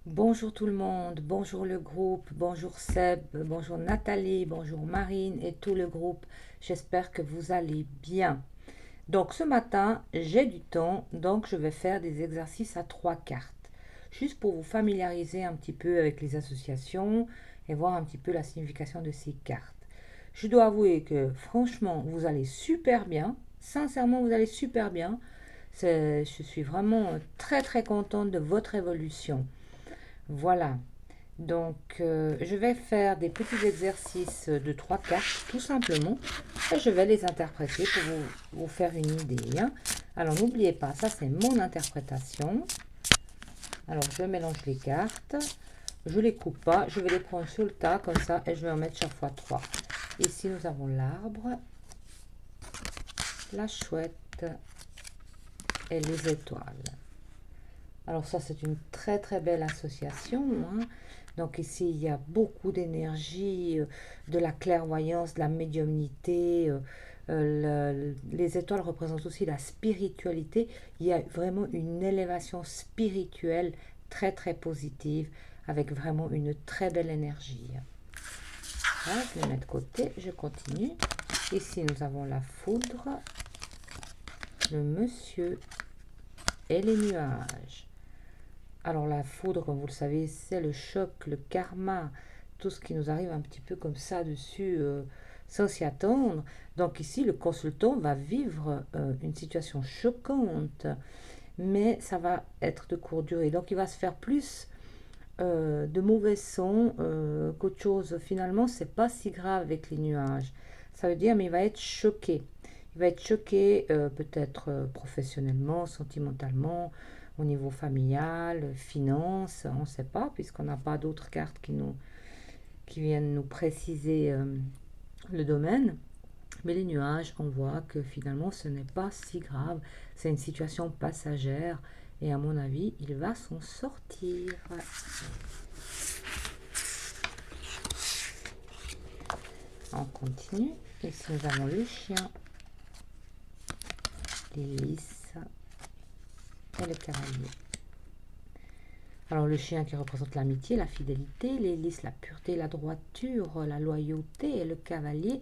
Bonjour tout le monde, bonjour le groupe, bonjour Seb, bonjour Nathalie, bonjour Marine et tout le groupe. J'espère que vous allez bien. Donc ce matin, j'ai du temps, donc je vais faire des exercices à trois cartes. Juste pour vous familiariser un petit peu avec les associations et voir un petit peu la signification de ces cartes. Je dois avouer que franchement, vous allez super bien. Sincèrement, vous allez super bien. Je suis vraiment très très contente de votre évolution. Voilà. Donc, je vais faire des petits exercices de trois cartes, tout simplement, et je vais les interpréter pour vous faire une idée, hein. Alors, n'oubliez pas, ça c'est mon interprétation. Alors, je mélange les cartes, je les coupe pas, je vais les prendre sur le tas comme ça, et je vais en mettre chaque fois trois. Ici, nous avons l'arbre, la chouette et les étoiles. Alors ça, c'est une très très belle association, hein. Donc ici, il y a beaucoup d'énergie, de la clairvoyance, de la médiumnité. Les étoiles représentent aussi la spiritualité. Il y a vraiment une élévation spirituelle très très positive, avec vraiment une très belle énergie. Voilà, je le mets de côté, je continue. Ici, nous avons la foudre, le monsieur et les nuages. Alors la foudre, comme vous le savez, c'est le choc, le karma, tout ce qui nous arrive un petit peu comme ça dessus, sans s'y attendre. Donc ici, le consultant va vivre une situation choquante, mais ça va être de courte durée. Donc il va se faire plus de mauvais sons qu'autre chose. Finalement, c'est pas si grave avec les nuages. Ça veut dire, mais il va être choqué. Il va être choqué peut-être professionnellement, sentimentalement, au niveau familial, finance, on ne sait pas, puisqu'on n'a pas d'autres cartes qui viennent nous préciser le domaine. Mais les nuages, on voit que finalement, ce n'est pas si grave. C'est une situation passagère. Et à mon avis, il va s'en sortir. On continue. Ici, nous avons le chien, les lys et le cavalier. Alors, le chien qui représente l'amitié, la fidélité, les lys, la pureté, la droiture, la loyauté et le cavalier.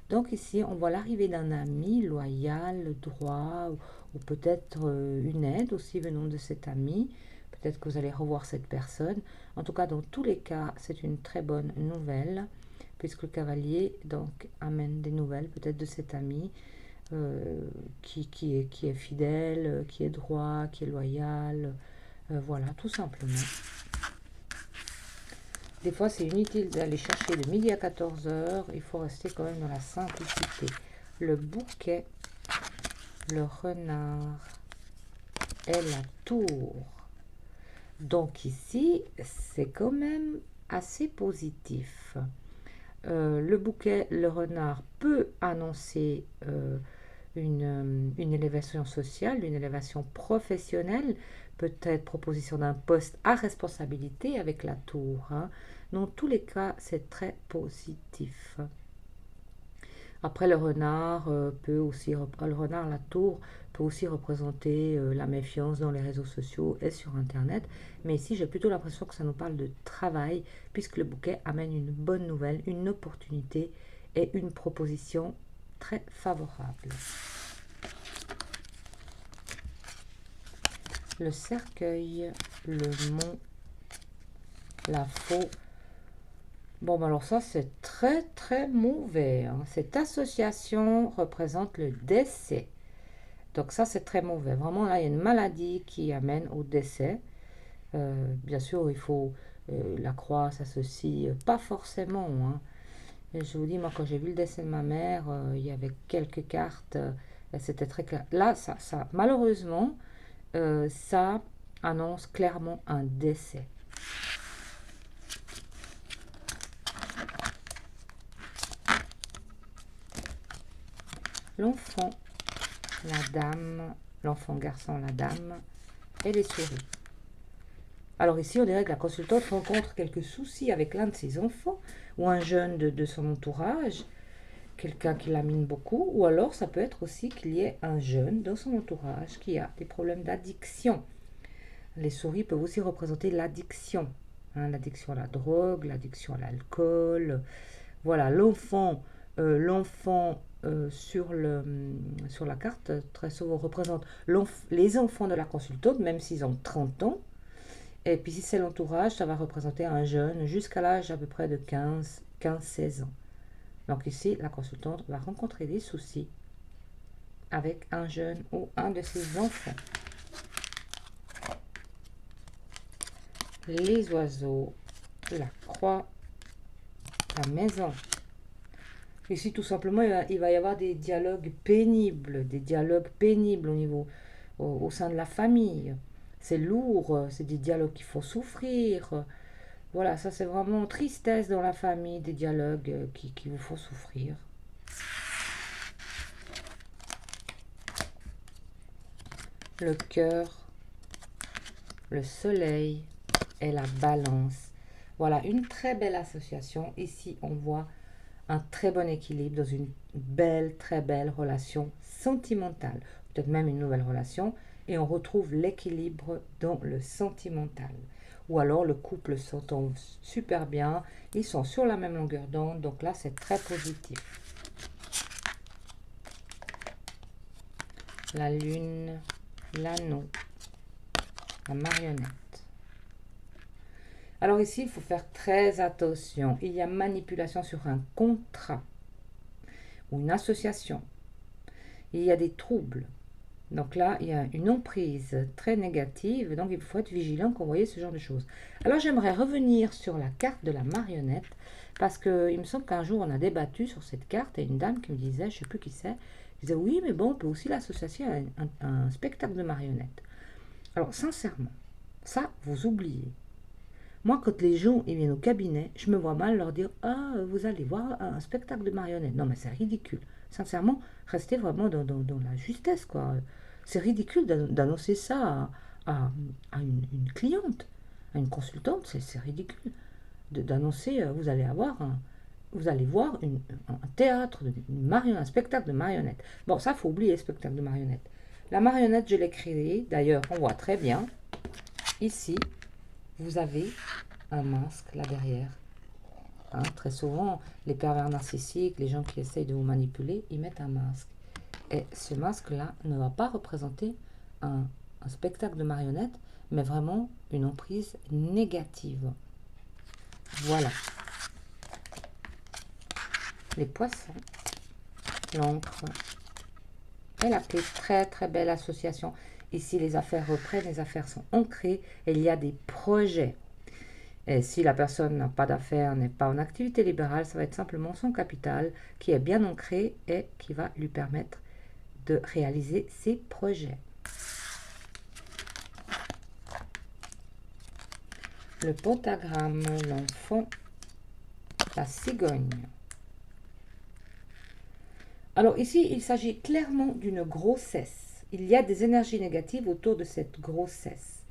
Donc, ici, on voit l'arrivée d'un ami loyal, droit, ou peut-être une aide aussi venant de cet ami. Peut-être que vous allez revoir cette personne. En tout cas, dans tous les cas, c'est une très bonne nouvelle, puisque le cavalier donc amène des nouvelles peut-être de cet ami qui est fidèle, qui est droit, qui est loyal. Voilà, tout simplement. Des fois, c'est inutile d'aller chercher de midi à 14 heures. Il faut rester quand même dans la simplicité. Le bouquet, le renard et la tour. Donc ici, c'est quand même assez positif. Le bouquet, le renard peut annoncer une élévation sociale, une élévation professionnelle, peut-être proposition d'un poste à responsabilité avec la tour, hein. Dans tous les cas, c'est très positif. Après, le renard peut aussi, le renard, la tour peut aussi représenter la méfiance dans les réseaux sociaux et sur Internet. Mais ici, j'ai plutôt l'impression que ça nous parle de travail, puisque le bouquet amène une bonne nouvelle, une opportunité et une proposition très favorable. Le cercueil, le mont, la faux. Bon, ben alors ça, c'est très très mauvais, hein. Cette association représente le décès. Donc ça, c'est très mauvais. Vraiment, là, il y a une maladie qui amène au décès. Bien sûr, il faut la croix s'associe pas forcément, hein. Et je vous dis, moi, quand j'ai vu le décès de ma mère, il y avait quelques cartes, et c'était très clair. Là, malheureusement, ça annonce clairement un décès. L'enfant, la dame, l'enfant garçon, la dame et les souris. Alors ici, on dirait que la consultante rencontre quelques soucis avec l'un de ses enfants ou un jeune de son entourage, quelqu'un qui l'amine beaucoup, ou alors ça peut être aussi qu'il y ait un jeune dans son entourage qui a des problèmes d'addiction. Les souris peuvent aussi représenter l'addiction, hein, l'addiction à la drogue, l'addiction à l'alcool. Voilà, l'enfant sur la carte, très souvent représente les enfants de la consultante, même s'ils ont 30 ans. Et puis si c'est l'entourage, ça va représenter un jeune jusqu'à l'âge à peu près de 15-16 ans. Donc ici, la consultante va rencontrer des soucis avec un jeune ou un de ses enfants. Les oiseaux, la croix, la maison. Ici, tout simplement, il va y avoir des dialogues pénibles, au sein de la famille. C'est lourd, c'est des dialogues qui font souffrir. Voilà, ça c'est vraiment tristesse dans la famille, des dialogues qui vous font souffrir. Le cœur, le soleil et la balance. Voilà, une très belle association. Ici, on voit un très bon équilibre dans une très belle relation sentimentale. Peut-être même une nouvelle relation. Et on retrouve l'équilibre dans le sentimental. Ou alors le couple s'entend super bien. Ils sont sur la même longueur d'onde. Donc là, c'est très positif. La lune, l'anneau, la marionnette. Alors ici, il faut faire très attention. Il y a manipulation sur un contrat ou une association. Il y a des troubles. Donc là, il y a une emprise très négative. Donc il faut être vigilant quand vous voyez ce genre de choses. Alors j'aimerais revenir sur la carte de la marionnette. Parce qu'il me semble qu'un jour, on a débattu sur cette carte. Et une dame qui me disait, je ne sais plus qui c'est, disait oui, mais bon, on peut aussi l'associer à un spectacle de marionnettes. Alors sincèrement, ça, vous oubliez. Moi, quand les gens ils viennent au cabinet, je me vois mal leur dire ah, vous allez voir un spectacle de marionnettes. Non, mais c'est ridicule. Sincèrement, restez vraiment dans la justesse, quoi. C'est ridicule d'annoncer ça à une cliente, à une consultante. C'est ridicule d'annoncer vous allez voir un théâtre, un spectacle de marionnettes. Bon, ça, faut oublier le spectacle de marionnettes. La marionnette, je l'ai créée. D'ailleurs, on voit très bien ici. Vous avez un masque là derrière. Hein, très souvent, les pervers narcissiques, les gens qui essayent de vous manipuler, ils mettent un masque. Et ce masque-là ne va pas représenter un spectacle de marionnettes, mais vraiment une emprise négative. Voilà. Les poissons, l'encre et la clé. Très très belle association. Ici, les affaires reprennent, les affaires sont ancrées et il y a des projets. Et si la personne n'a pas d'affaires, n'est pas en activité libérale, ça va être simplement son capital qui est bien ancré et qui va lui permettre de réaliser ses projets. Le pentagramme, l'enfant, la cigogne. Alors ici, il s'agit clairement d'une grossesse. Il y a des énergies négatives autour de cette grossesse.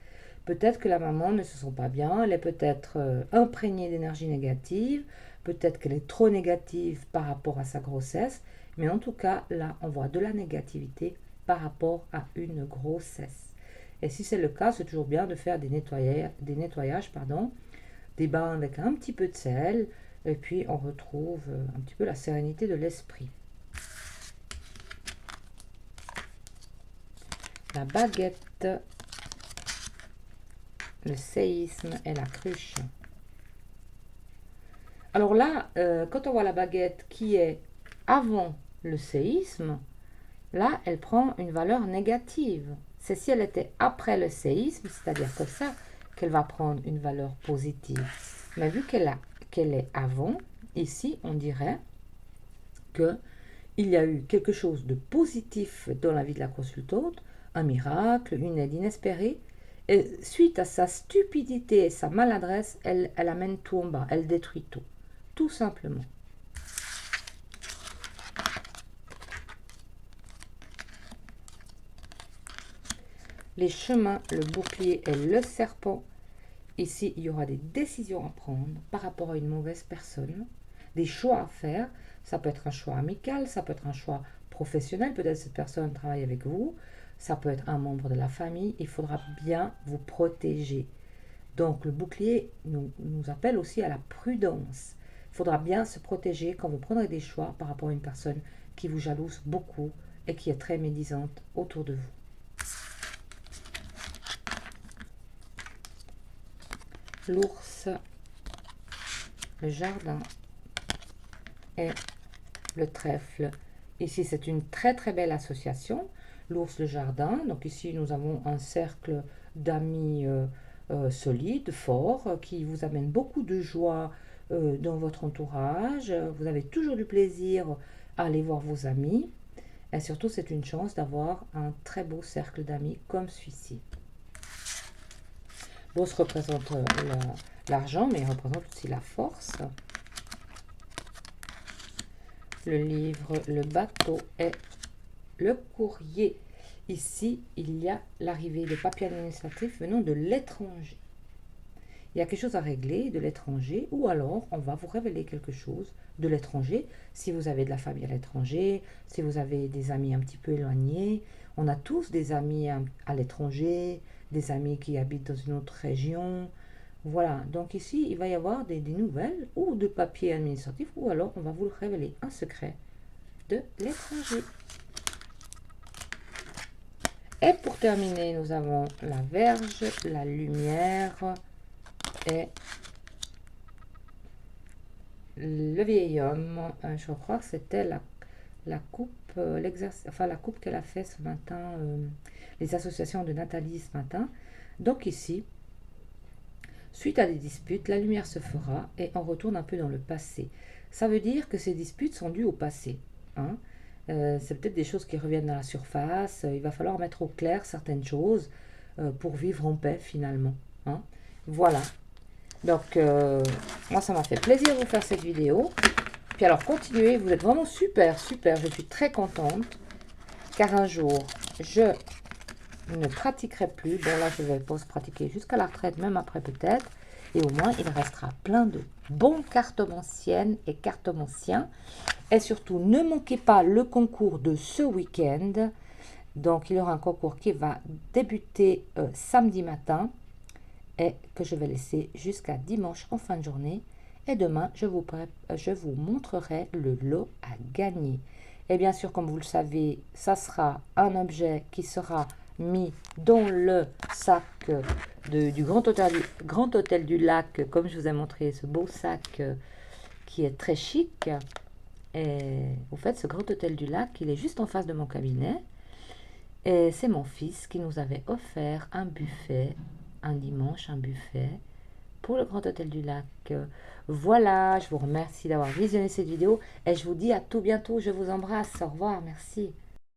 Peut-être que la maman ne se sent pas bien, elle est peut-être imprégnée d'énergie négative, peut-être qu'elle est trop négative par rapport à sa grossesse, mais en tout cas, là, on voit de la négativité par rapport à une grossesse. Et si c'est le cas, c'est toujours bien de faire des nettoyages, des bains avec un petit peu de sel, et puis on retrouve un petit peu la sérénité de l'esprit. La baguette, le séisme et la cruche. Alors là, quand on voit la baguette qui est avant le séisme, là, elle prend une valeur négative. C'est si elle était après le séisme, c'est-à-dire que ça, qu'elle va prendre une valeur positive. Mais vu qu'elle est avant, ici, on dirait que il y a eu quelque chose de positif dans la vie de la consultante, un miracle, une aide inespérée. Et suite à sa stupidité et sa maladresse, elle amène tout en bas, elle détruit tout. Tout simplement. Les chemins, le bouclier et le serpent. Ici, il y aura des décisions à prendre par rapport à une mauvaise personne, des choix à faire. Ça peut être un choix amical, ça peut être un choix professionnel. Peut-être cette personne travaille avec vous. ça peut être un membre de la famille, il faudra bien vous protéger. Donc le bouclier nous appelle aussi à la prudence. Il faudra bien se protéger quand vous prendrez des choix par rapport à une personne qui vous jalouse beaucoup et qui est très médisante autour de vous. L'ours, le jardin et le trèfle. Ici, c'est une très très belle association. L'ours, le jardin. Donc ici, nous avons un cercle d'amis solides, forts, qui vous amènent beaucoup de joie dans votre entourage. Vous avez toujours du plaisir à aller voir vos amis. Et surtout, c'est une chance d'avoir un très beau cercle d'amis comme celui-ci. L'ours représente l'argent, mais il représente aussi la force. Le livre, le bateau et le courrier. Ici, il y a l'arrivée de papiers administratifs venant de l'étranger. Il y a quelque chose à régler de l'étranger, ou alors on va vous révéler quelque chose de l'étranger. Si vous avez de la famille à l'étranger, si vous avez des amis un petit peu éloignés, on a tous des amis à l'étranger, des amis qui habitent dans une autre région. Voilà, donc ici, il va y avoir des nouvelles ou de papiers administratifs, ou alors on va vous révéler un secret de l'étranger. Et pour terminer, nous avons la Vierge, la lumière et le vieil homme. Je crois que c'était la coupe, la coupe qu'elle a fait ce matin, les associations de Nathalie ce matin. Donc ici, suite à des disputes, la lumière se fera et on retourne un peu dans le passé. Ça veut dire que ces disputes sont dues au passé. Hein. C'est peut-être des choses qui reviennent à la surface. Il va falloir mettre au clair certaines choses pour vivre en paix finalement. Hein. Voilà. Donc, moi, ça m'a fait plaisir de vous faire cette vidéo. Puis alors, continuez. Vous êtes vraiment super, super. Je suis très contente. Car un jour, je ne pratiquerai plus. Bon, là, je vais pas se pratiquer jusqu'à la retraite, même après peut-être. Et au moins, il restera plein de bons cartomanciennes et cartomanciens. Et surtout, ne manquez pas le concours de ce week-end. Donc, il y aura un concours qui va débuter samedi matin et que je vais laisser jusqu'à dimanche en fin de journée. Et demain, je vous montrerai le lot à gagner. Et bien sûr, comme vous le savez, ça sera un objet qui sera mis dans le sac du Grand Hôtel du Lac, comme je vous ai montré ce beau sac qui est très chic. Et au fait, ce Grand Hôtel du Lac, il est juste en face de mon cabinet. Et c'est mon fils qui nous avait offert un buffet, un dimanche, un buffet pour le Grand Hôtel du Lac. Voilà, je vous remercie d'avoir visionné cette vidéo et je vous dis à tout bientôt. Je vous embrasse. Au revoir, merci.